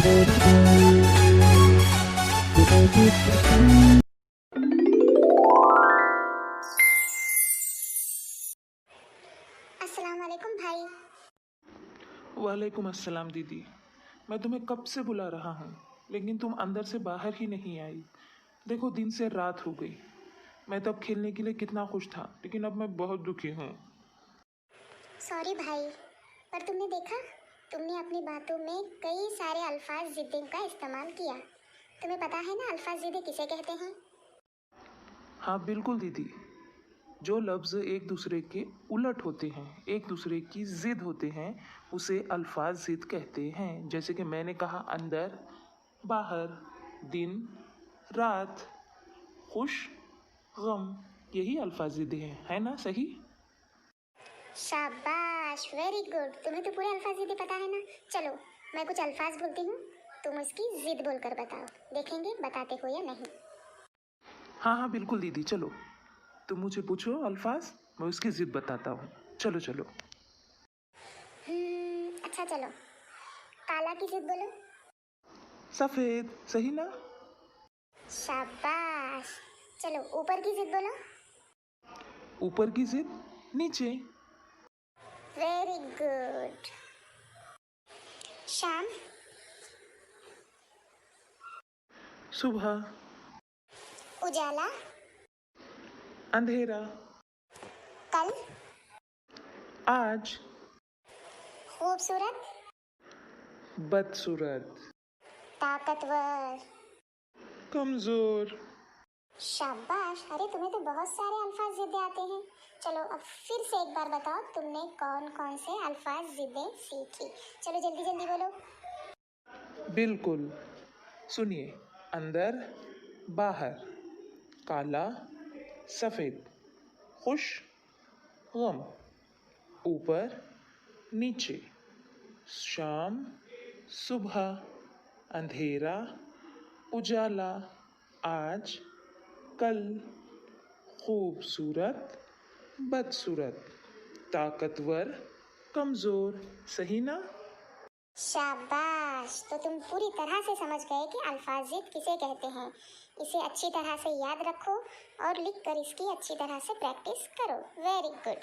अस्सलाम वालेकुम भाई। वालेकुम अस्सलाम दीदी। मैं तुम्हें कब से बुला रहा हूँ, लेकिन तुम अंदर से बाहर ही नहीं आई। देखो, दिन से रात हो गई। मैं तब खेलने के लिए कितना खुश था, लेकिन अब मैं बहुत दुखी हूँ। सॉरी भाई, पर तुमने देखा, तुमने अपनी बातों में कई सारे अल्फाज ज़िद्दे का इस्तेमाल किया। तुम्हें पता है ना अल्फाज ज़िद्दे किसे कहते हैं? हाँ बिल्कुल दीदी, जो लफ्ज़ एक दूसरे के उलट होते हैं, एक दूसरे की ज़िद होते हैं, उसे अल्फाज ज़िद कहते हैं। जैसे कि मैंने कहा अंदर, बाहर, दिन, रात, खुश, गम, यही अल्फाज ज़िद हैं, है ना सही? शाबाश, वेरी गुड। तुम्हें तो पूरे अल्फाज ज़िद्दे पता है ना। चलो, मैं कुछ अल्फाज बोलती हूँ, तुम उसकी ज़िद बोलकर बताओ। देखेंगे बताते हो या नहीं। हाँ हाँ बिल्कुल दीदी, चलो तुम मुझे पूछो अल्फाज, मैं उसकी ज़िद बताता हूँ। चलो चलो। अच्छा चलो, काला की ज़िद बोलो। सफ़ेद, सही ना? शाबाश। चलो, ऊपर की ज़िद बोलो। ऊपर की ज़िद नीचे। Very good. शाम, सुबह, उजाला, अंधेरा, कल, आज, खूबसूरत, बदसूरत, ताकतवर। कमज़ोर। शाबाश, अरे तुम्हें तो बहुत सारे अल्फाज ज़िद्दे आते हैं। चलो अब फिर से एक बार बताओ, तुमने कौन कौन से अल्फाज ज़िद्दे सीखी। चलो जल्दी जल्दी बोलो। बिल्कुल, सुनिए। अंदर, बाहर, काला, सफ़ेद, खुश, गम, ऊपर, नीचे, शाम, सुबह, अंधेरा, उजाला, आज, कल, खूबसूरत, बदसूरत, ताकतवर, कमज़ोर, सही ना? शाबाश, तो तुम पूरी तरह से समझ गए कि अल्फाज ज़िद किसे कहते हैं। इसे अच्छी तरह से याद रखो और लिख कर इसकी अच्छी तरह से प्रैक्टिस करो। Very good.